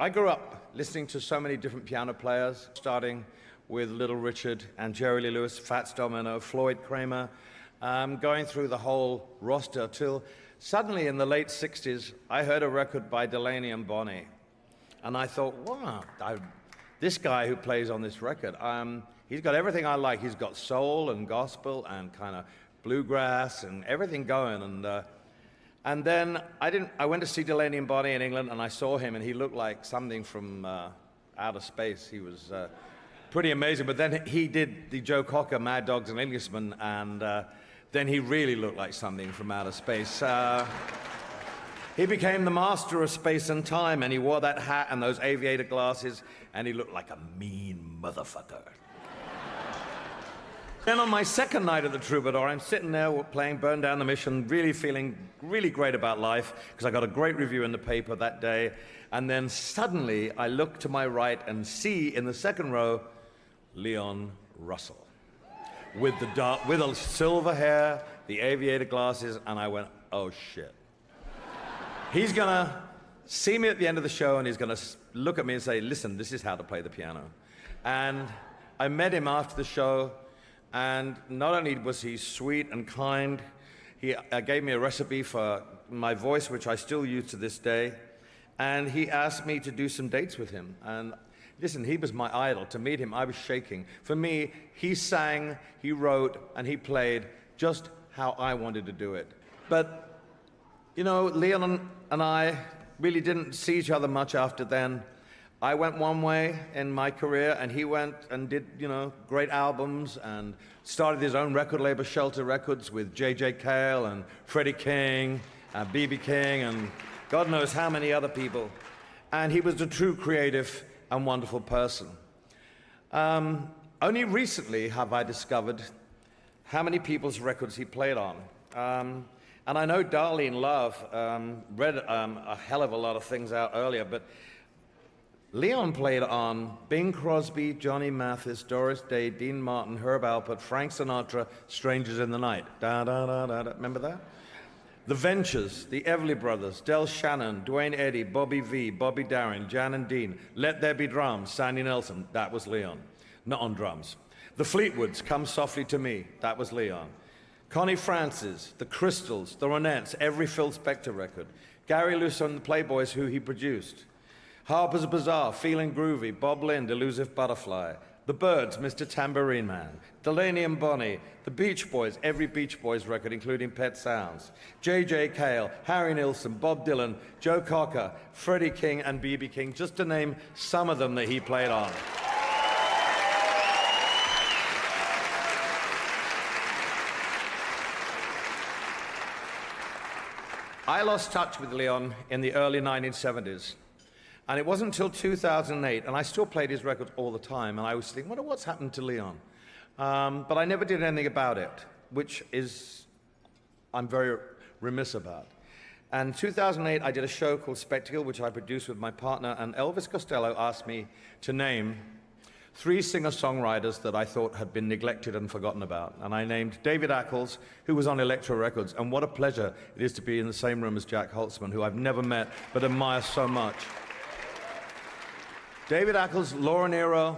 I grew up listening to so many different piano players, starting with Little Richard and Jerry Lee Lewis, Fats Domino, Floyd Kramer, going through the whole roster till suddenly in the late 60s, I heard a record by Delaney and Bonnie. And I thought, wow, this guy who plays on this record, he's got everything I like. He's got soul and gospel and kind of bluegrass and everything going. And then I went to see Delaney and Bonnie in England, and I saw him, and he looked like something from outer space. He was pretty amazing. But then he did the Joe Cocker, Mad Dogs and Englishmen, and then he really looked like something from outer space. He became the master of space and time, and he wore that hat and those aviator glasses, and he looked like a mean motherfucker. Then on my second night at the Troubadour, I'm sitting there playing Burn Down the Mission, really feeling really great about life, because I got a great review in the paper that day. And then suddenly I look to my right and see in the second row, Leon Russell. With the silver hair, the aviator glasses, and I went, oh shit. He's gonna see me at the end of the show, and he's gonna look at me and say, listen, this is how to play the piano. And I met him after the show, and not only was he sweet and kind, he gave me a recipe for my voice, which I still use to this day, and he asked me to do some dates with him. And listen, he was my idol. To meet him, I was shaking. For me, he sang, he wrote, and he played just how I wanted to do it. But you know, Leon and I really didn't see each other much after then. I went one way in my career, and he went and did, you know, great albums and started his own record label, Shelter Records, with J.J. Cale and Freddie King and B.B. King and God knows how many other people. And he was a true creative and wonderful person. Only recently have I discovered how many people's records he played on. And I know Darlene Love read a hell of a lot of things out earlier, but Leon played on Bing Crosby, Johnny Mathis, Doris Day, Dean Martin, Herb Alpert, Frank Sinatra, Strangers in the Night. Da, da, da, da, da. Remember that? The Ventures, the Everly Brothers, Del Shannon, Dwayne Eddy, Bobby V, Bobby Darin, Jan and Dean, Let There Be Drums, Sandy Nelson. That was Leon. Not on drums. The Fleetwoods, Come Softly to Me. That was Leon. Connie Francis, the Crystals, the Ronettes, every Phil Spector record. Gary Lewis and the Playboys, who he produced. Harper's Bazaar, Feeling Groovy, Bob Lind, Elusive Butterfly. The Byrds, Mr. Tambourine Man. Delaney and Bonnie, the Beach Boys, every Beach Boys record, including Pet Sounds. J.J. Cale, Harry Nilsson, Bob Dylan, Joe Cocker, Freddie King, and B.B. King, just to name some of them that he played on. I lost touch with Leon in the early 1970s, and it wasn't until 2008, and I still played his records all the time, and I was thinking, wonder what's happened to Leon? But I never did anything about it, which is, I'm very remiss about. And in 2008, I did a show called Spectacle, which I produced with my partner, and Elvis Costello asked me to name 3 singer-songwriters that I thought had been neglected and forgotten about. And I named David Ackles, who was on Elektra Records, and what a pleasure it is to be in the same room as Jack Holtzman, who I've never met but admire so much. David Ackles, Laura Nyro,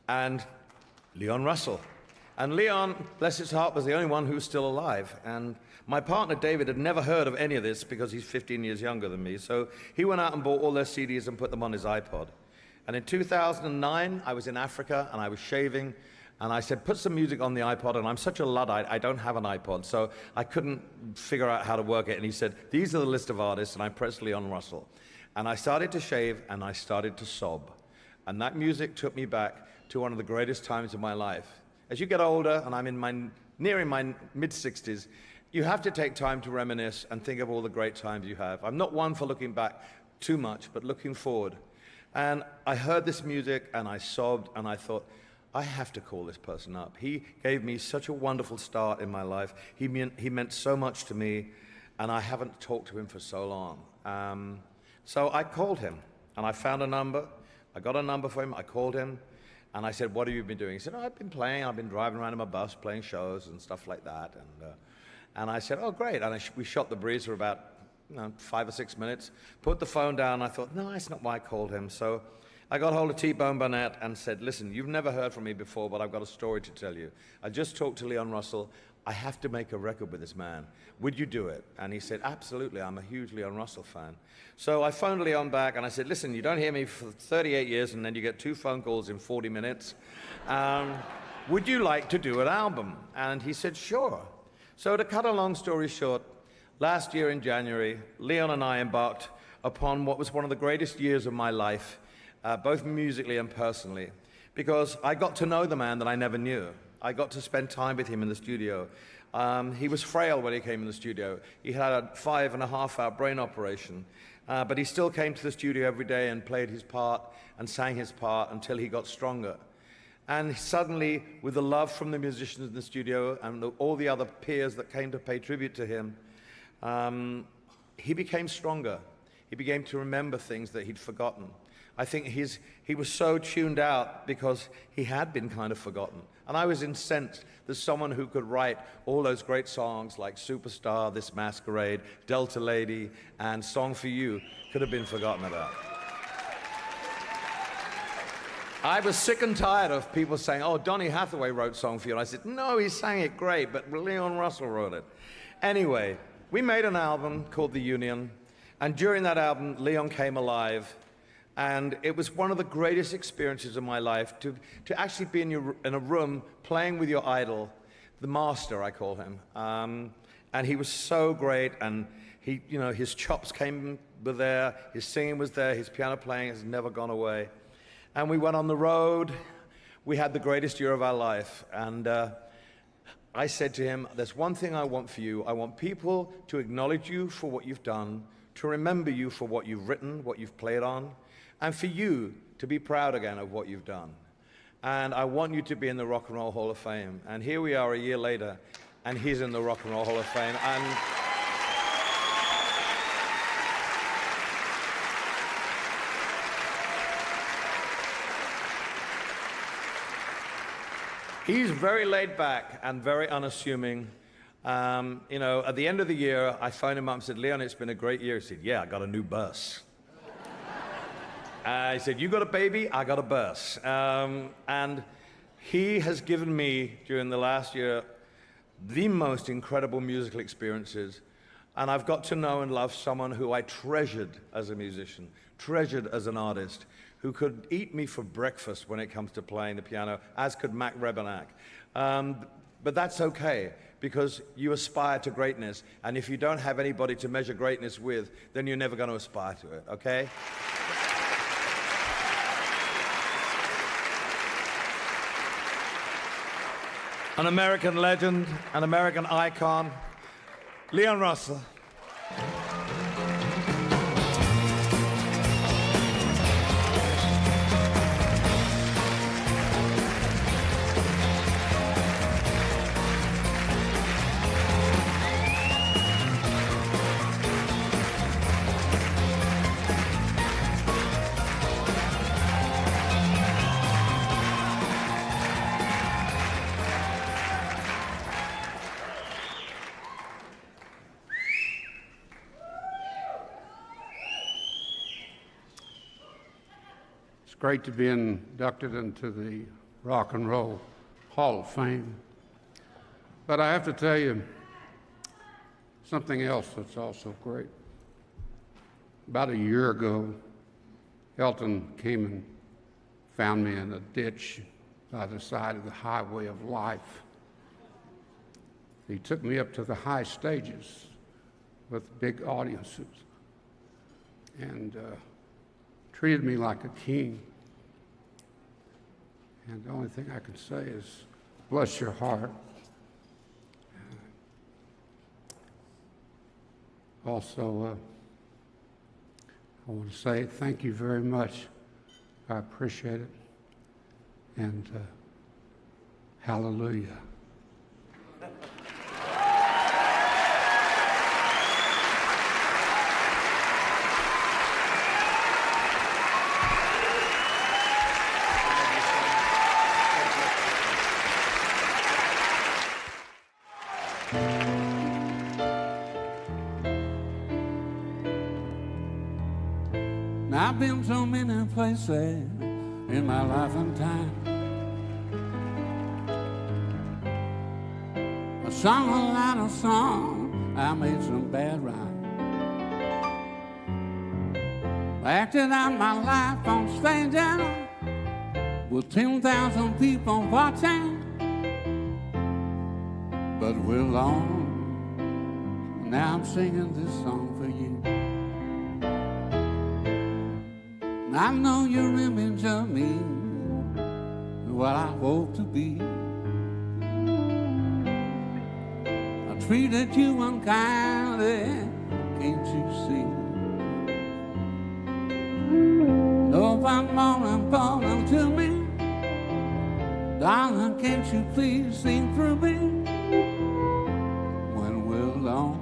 and Leon Russell. And Leon, bless his heart, was the only one who was still alive. And my partner David had never heard of any of this because he's 15 years younger than me. So he went out and bought all their CDs and put them on his iPod. And in 2009, I was in Africa, and I was shaving, and I said, put some music on the iPod, and I'm such a Luddite, I don't have an iPod, so I couldn't figure out how to work it. And he said, these are the list of artists, and I pressed Leon Russell. And I started to shave, and I started to sob. And that music took me back to one of the greatest times of my life. As you get older, and I'm nearing my mid-60s, you have to take time to reminisce and think of all the great times you have. I'm not one for looking back too much, but looking forward. And I heard this music, and I sobbed, and I thought, I have to call this person up. He gave me such a wonderful start in my life. He meant so much to me, and I haven't talked to him for so long. So I called him, and I found a number. I got a number for him. I called him, and I said, what have you been doing? He said, oh, I've been playing. I've been driving around in my bus, playing shows and stuff like that. And I said, oh, great. And we shot the breeze for about 5 or 6 minutes, put the phone down. I thought, no, that's not why I called him. So I got hold of T-Bone Burnett and said, listen, you've never heard from me before, but I've got a story to tell you. I just talked to Leon Russell. I have to make a record with this man. Would you do it? And he said, absolutely. I'm a huge Leon Russell fan. So I phoned Leon back and I said, listen, you don't hear me for 38 years and then you get 2 phone calls in 40 minutes. Would you like to do an album? And he said, sure. So to cut a long story short, last year in January, Leon and I embarked upon what was one of the greatest years of my life, both musically and personally, because I got to know the man that I never knew. I got to spend time with him in the studio. He was frail when he came in the studio. He had a 5.5-hour brain operation, but he still came to the studio every day and played his part and sang his part until he got stronger. And suddenly, with the love from the musicians in the studio and all the other peers that came to pay tribute to him, he became stronger. He began to remember things that he'd forgotten. I think he was so tuned out because he had been kind of forgotten. And I was incensed that someone who could write all those great songs like Superstar, This Masquerade, Delta Lady, and Song for You could have been forgotten about. I was sick and tired of people saying, oh, Donny Hathaway wrote Song for You. And I said, no, he sang it great, but Leon Russell wrote it. Anyway, we made an album called The Union, and during that album, Leon came alive. And it was one of the greatest experiences of my life to actually be in a room playing with your idol, the master, I call him. And he was so great, and his chops were there, his singing was there, his piano playing has never gone away. And we went on the road. We had the greatest year of our life. And I said to him, there's one thing I want for you. I want people to acknowledge you for what you've done, to remember you for what you've written, what you've played on, and for you to be proud again of what you've done. And I want you to be in the Rock and Roll Hall of Fame. And here we are a year later, and he's in the Rock and Roll Hall of Fame. And he's very laid back and very unassuming. At the end of the year, I phoned him up and said, Leon, it's been a great year. He said, yeah, I got a new bus. He said, you got a baby, I got a bus. And he has given me, during the last year, the most incredible musical experiences. And I've got to know and love someone who I treasured as a musician, treasured as an artist, who could eat me for breakfast when it comes to playing the piano, as could Mac Rebennack. But that's okay, because you aspire to greatness. And if you don't have anybody to measure greatness with, then you're never going to aspire to it, okay? An American legend, an American icon, Leon Russell. It's great to be inducted into the Rock and Roll Hall of Fame. But I have to tell you something else that's also great. About a year ago, Elton came and found me in a ditch by the side of the highway of life. He took me up to the high stages with big audiences and treated me like a king. And the only thing I can say is, bless your heart. Also, I want to say thank you very much. I appreciate it. And hallelujah. Now I've been so many places in my life and time. I sung a lot of songs, I made some bad rhymes. I acted out my life on stage with 10,000 people watching. But we're alone. Now I'm singing this song for you. I know your image of me, what I hope to be. I treated you unkindly, can't you see? Know if I'm more important to me, darling, can't you please see through me? When we're alone,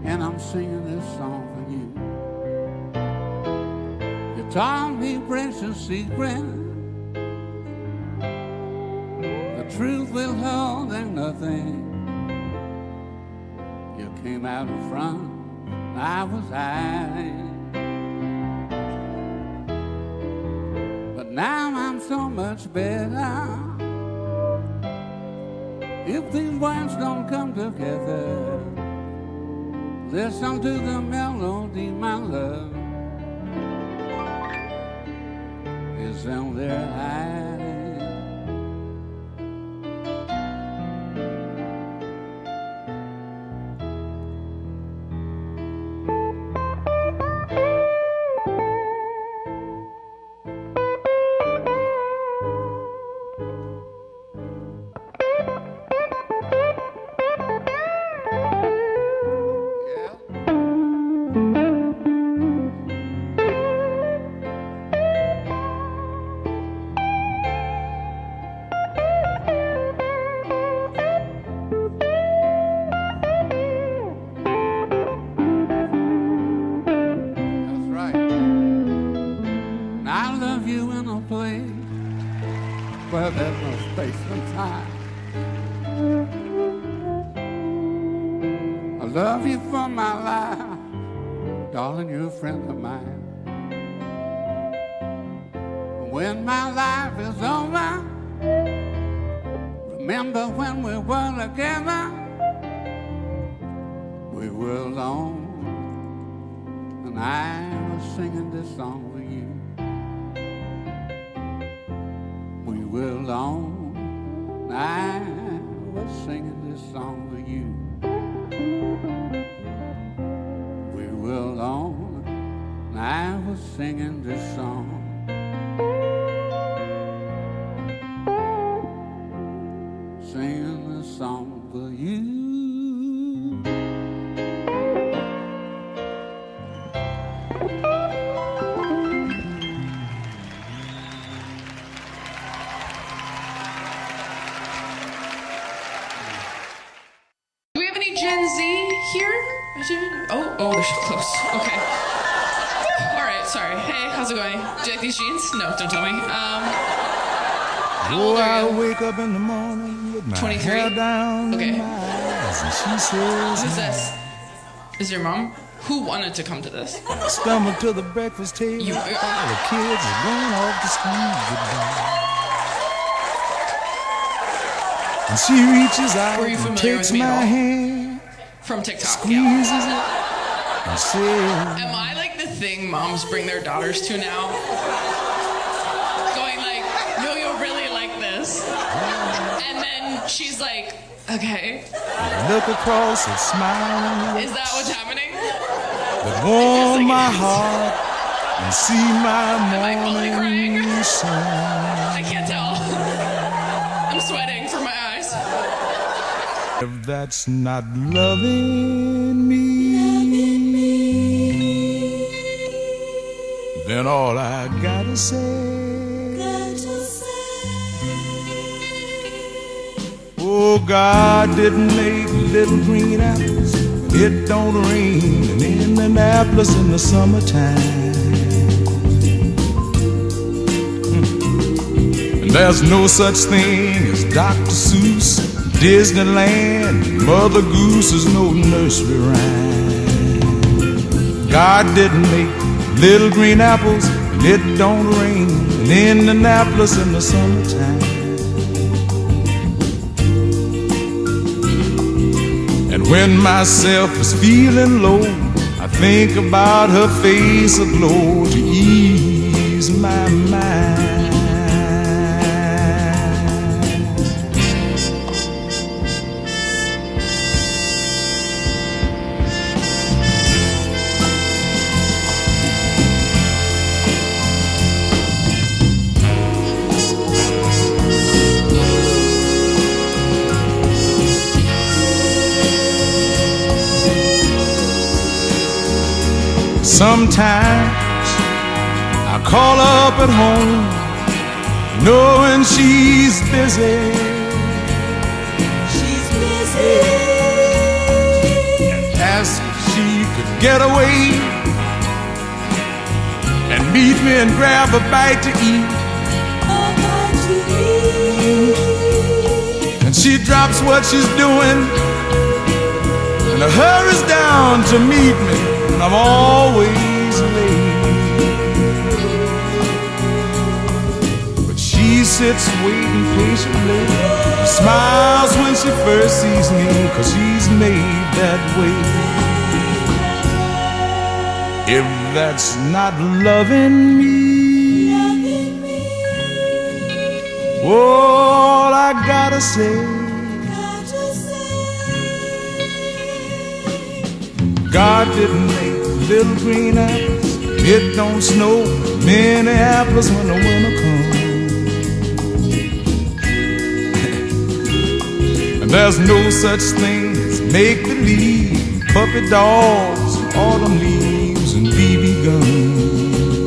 and I'm singing this song for you. You taught me precious secrets, the truth withholding nothing. You came out in front, I was hiding. But now I'm so much better. If these words don't come together, listen to the melody, my love, is in there hiding. Where there's no space and time. I love you for my life, darling, you're a friend of mine. When my life is over, remember when we were together, we were alone, and I was singing this song for you. We were alone, and I was singing this song for you. We were alone, and I was singing this song. Singing this song for you. Gen Z here? Oh, they're so close. Okay. All right, sorry. Hey, how's it going? Do you like these jeans? No, don't tell me. How old are you? I wake up in the morning with my 23? hair down Okay. my eyes, and she says, Who's this? Is your mom? Who wanted to come to this? I stumble to the breakfast table. You- All the kids are going off to school goodbye. And she reaches out Were you and familiar takes with me at my all? hand, From TikTok. squeezes Yeah. it, and says, Am I like the thing moms bring their daughters to now? Going like, no, you'll really like this. And then she's like, okay. I look across and smile, Is that what's happening? but warm like my it is. heart and see my Am I fully crying? morning sun. I can't tell. I'm sweating from my eyes. If that's not loving me, then all I gotta say, oh, God didn't make little green apples, it don't rain in Indianapolis in the summertime. And there's no such thing as Dr. Seuss, Disneyland, Mother Goose is no nursery rhyme. God didn't make little green apples and it don't rain in Indianapolis in the summertime. And when myself is feeling low, I think about her face aglow to ease my mind. Sometimes I call up at home, knowing she's busy. She's busy. And ask if she could get away and meet me and grab a bite to eat. And she drops what she's doing and hurries down to meet me. I'm always late, but she sits waiting patiently, smiles when she first sees me, 'cause she's made that way. If that's not loving me, all I gotta say, God didn't make little green apples, it don't snow in Minneapolis when the winter comes. And there's no such thing as make-believe, puppy dogs, and autumn leaves, and BB guns.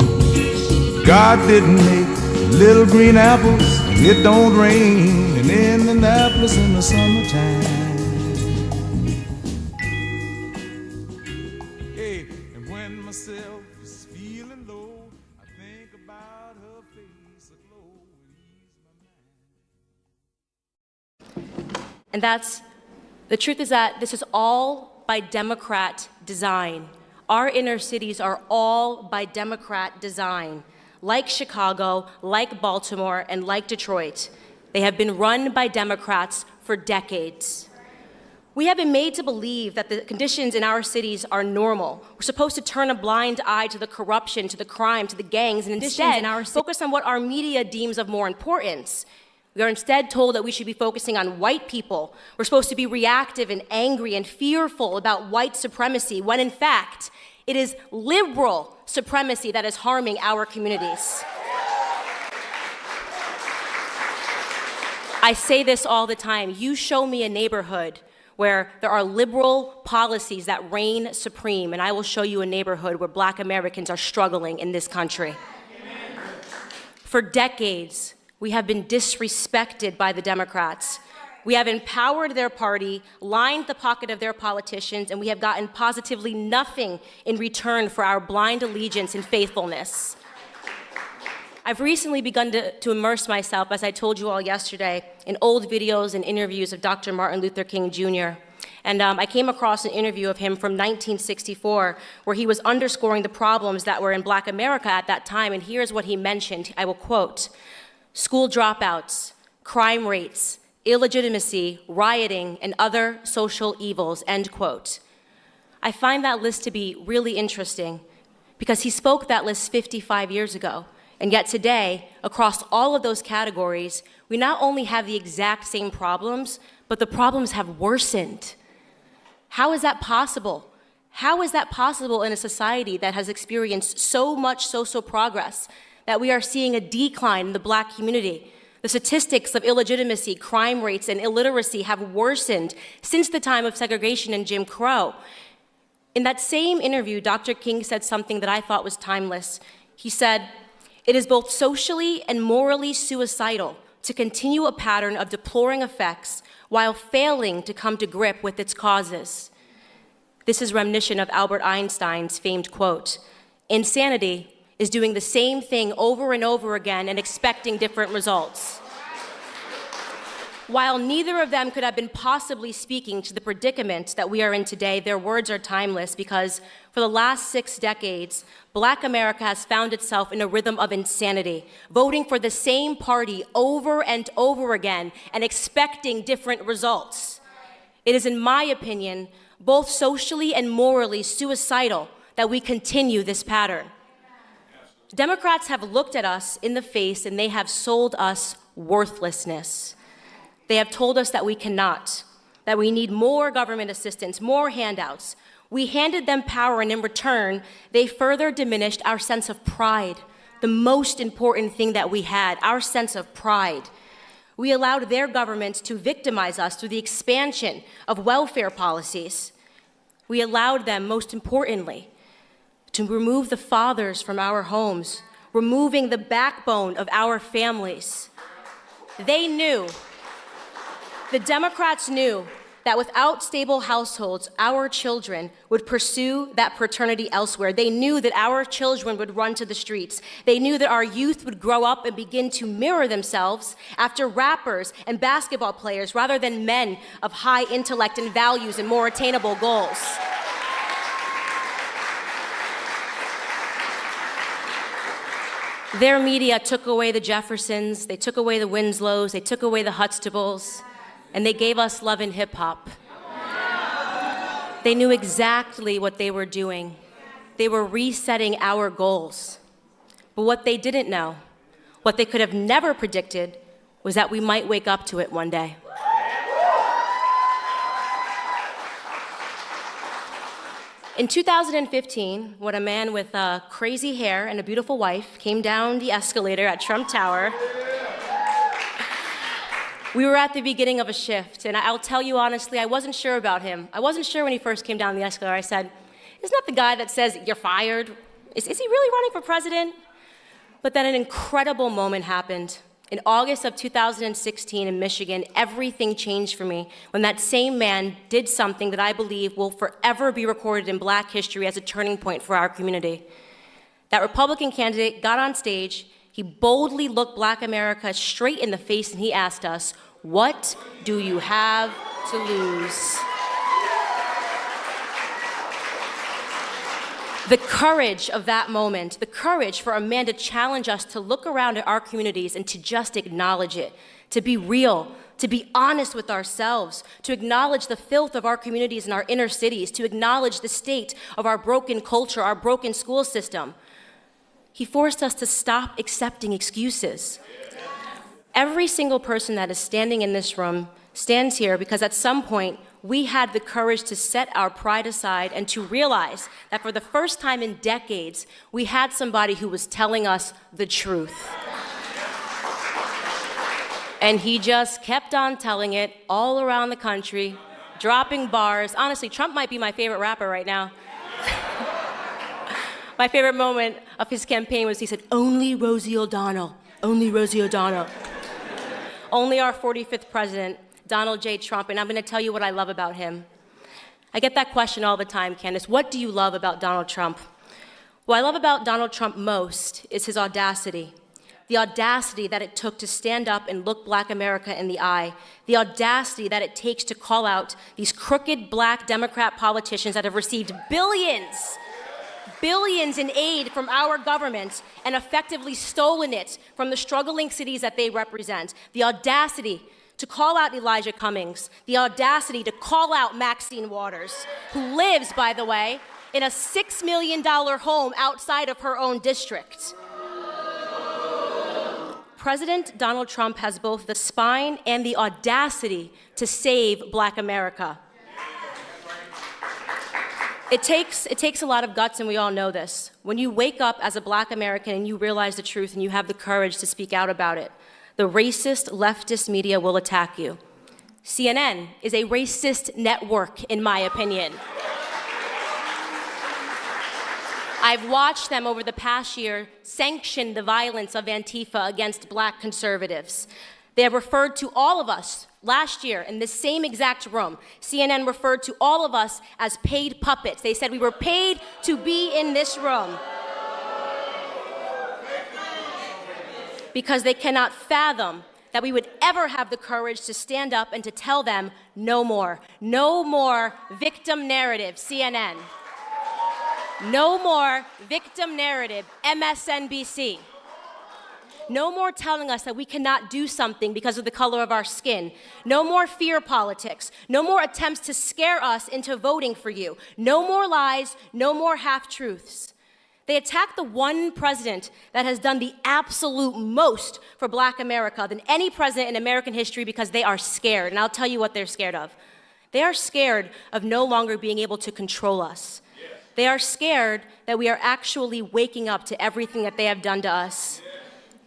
God didn't make little green apples, and it don't rain in Indianapolis in the summertime. Myself is feeling low, I think about her face aglow and ease my mind. And the truth is that this is all by Democrat design. Our inner cities are all by Democrat design. Like Chicago, like Baltimore, and like Detroit, they have been run by Democrats for decades. We have been made to believe that the conditions in our cities are normal. We're supposed to turn a blind eye to the corruption, to the crime, to the gangs, and instead focus on what our media deems of more importance. We are instead told that we should be focusing on white people. We're supposed to be reactive and angry and fearful about white supremacy, when in fact, it is liberal supremacy that is harming our communities. I say this all the time. You show me a neighborhood where there are liberal policies that reign supreme, and I will show you a neighborhood where Black Americans are struggling in this country. For decades, we have been disrespected by the Democrats. We have empowered their party, lined the pocket of their politicians, and we have gotten positively nothing in return for our blind allegiance and faithfulness. I've recently begun to immerse myself, as I told you all yesterday, in old videos and interviews of Dr. Martin Luther King Jr. And I came across an interview of him from 1964, where he was underscoring the problems that were in Black America at that time, and here's what he mentioned. I will quote: school dropouts, crime rates, illegitimacy, rioting, and other social evils, end quote. I find that list to be really interesting, because he spoke that list 55 years ago. And yet today, across all of those categories, we not only have the exact same problems, but the problems have worsened. How is that possible? How is that possible in a society that has experienced so much social progress that we are seeing a decline in the Black community? The statistics of illegitimacy, crime rates, and illiteracy have worsened since the time of segregation and Jim Crow. In that same interview, Dr. King said something that I thought was timeless. He said, "It is both socially and morally suicidal to continue a pattern of deploring effects while failing to come to grip with its causes." This is reminiscent of Albert Einstein's famed quote: "Insanity is doing the same thing over and over again and expecting different results." While neither of them could have been possibly speaking to the predicament that we are in today, their words are timeless because for the last 6 decades, Black America has found itself in a rhythm of insanity, voting for the same party over and over again and expecting different results. It is, in my opinion, both socially and morally suicidal that we continue this pattern. Democrats have looked at us in the face and they have sold us worthlessness. They have told us that we cannot, that we need more government assistance, more handouts. We handed them power, and in return, they further diminished our sense of pride, the most important thing that we had, our sense of pride. We allowed their government to victimize us through the expansion of welfare policies. We allowed them, most importantly, to remove the fathers from our homes, removing the backbone of our families. They knew, the Democrats knew that without stable households, our children would pursue that paternity elsewhere. They knew that our children would run to the streets. They knew that our youth would grow up and begin to mirror themselves after rappers and basketball players rather than men of high intellect and values and more attainable goals. Their media took away the Jeffersons, they took away the Winslows, they took away the Huxtables, and they gave us love and hip hop. They knew exactly what they were doing. They were resetting our goals. But what they didn't know, what they could have never predicted, was that we might wake up to it one day. In 2015, when a man with crazy hair and a beautiful wife came down the escalator at Trump Tower, we were at the beginning of a shift, and I'll tell you honestly, I wasn't sure about him. I wasn't sure when he first came down the escalator. I said, isn't that the guy that says, you're fired? Is he really running for president? But then an incredible moment happened. In August of 2016 in Michigan, everything changed for me when that same man did something that I believe will forever be recorded in Black history as a turning point for our community. That Republican candidate got on stage, he boldly looked Black America straight in the face, and he asked us, what do you have to lose? The courage of that moment, the courage for a man to challenge us to look around at our communities and to just acknowledge it, to be real, to be honest with ourselves, to acknowledge the filth of our communities and our inner cities, to acknowledge the state of our broken culture, our broken school system. He forced us to stop accepting excuses. Every single person that is standing in this room stands here because at some point, we had the courage to set our pride aside and to realize that for the first time in decades, we had somebody who was telling us the truth. And he just kept on telling it all around the country, dropping bars. Honestly, Trump might be my favorite rapper right now. My favorite moment of his campaign was he said, only Rosie O'Donnell, only Rosie O'Donnell. Only our 45th president, Donald J. Trump, and I'm going to tell you what I love about him. I get that question all the time, Candace. What do you love about Donald Trump? What I love about Donald Trump most is his audacity. The audacity that it took to stand up and look Black America in the eye. The audacity that it takes to call out these crooked Black Democrat politicians that have received billions in aid from our government and effectively stolen it from the struggling cities that they represent. The audacity to call out Elijah Cummings, the audacity to call out Maxine Waters, who lives, by the way, in a $6 million home outside of her own district. President Donald Trump has both the spine and the audacity to save Black America. It takes a lot of guts, and we all know this. When you wake up as a Black American and you realize the truth and you have the courage to speak out about it, the racist leftist media will attack you. CNN is a racist network, in my opinion. I've watched them over the past year sanction the violence of Antifa against Black conservatives. They have referred to all of us last year in the same exact room. CNN referred to all of us as paid puppets. They said we were paid to be in this room because they cannot fathom that we would ever have the courage to stand up and to tell them no more. No more victim narrative, CNN. No more victim narrative, MSNBC. No more telling us that we cannot do something because of the color of our skin. No more fear politics. No more attempts to scare us into voting for you. No more lies, no more half-truths. They attack the one president that has done the absolute most for Black America than any president in American history because they are scared. And I'll tell you what they're scared of. They are scared of no longer being able to control us. They are scared that we are actually waking up to everything that they have done to us.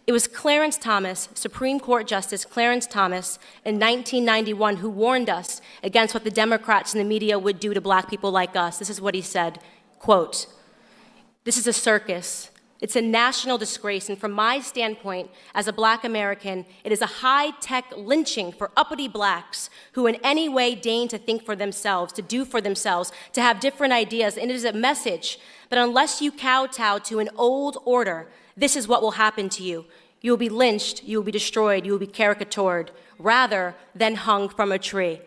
It was Clarence Thomas, Supreme Court Justice Clarence Thomas, in 1991 who warned us against what the Democrats and the media would do to Black people like us. This is what he said, quote, "This is a circus. It's a national disgrace, and from my standpoint as a Black American, it is a high-tech lynching for uppity Blacks who in any way deign to think for themselves, to do for themselves, to have different ideas, and it is a message that unless you kowtow to an old order, this is what will happen to you. You will be lynched, you will be destroyed, you will be caricatured, rather than hung from a tree."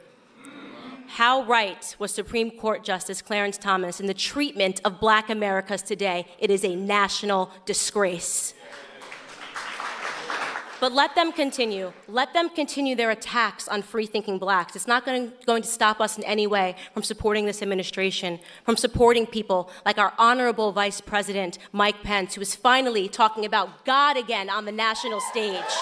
How right was Supreme Court Justice Clarence Thomas in the treatment of Black Americans today? It is a national disgrace. But let them continue. Let them continue their attacks on free-thinking Blacks. It's not going to stop us in any way from supporting this administration, from supporting people like our honorable Vice President, Mike Pence, who is finally talking about God again on the national stage.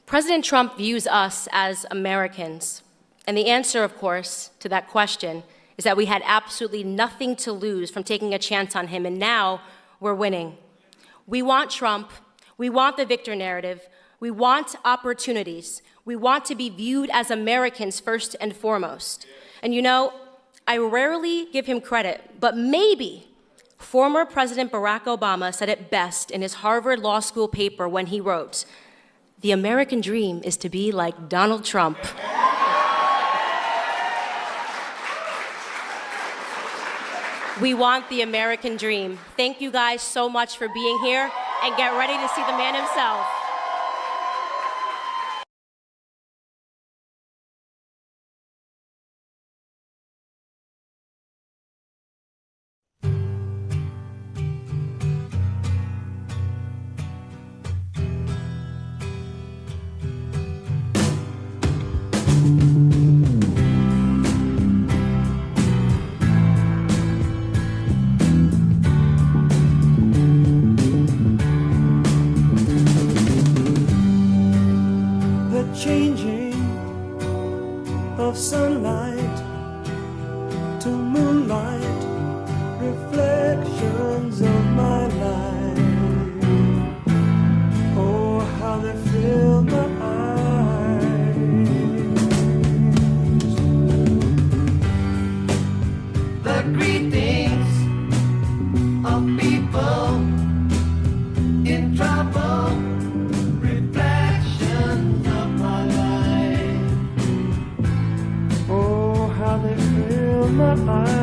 President Trump views us as Americans. And the answer, of course, to that question is that we had absolutely nothing to lose from taking a chance on him, and now we're winning. We want Trump. We want the victor narrative. We want opportunities. We want to be viewed as Americans first and foremost. And you know, I rarely give him credit, but maybe former President Barack Obama said it best in his Harvard Law School paper when he wrote, "The American dream is to be like Donald Trump." We want the American dream. Thank you guys so much for being here, and get ready to see the man himself. Changing of sunlight to moonlight, reflections of my life. Oh, how they fill my eyes. The greetings of people in trouble. My eyes.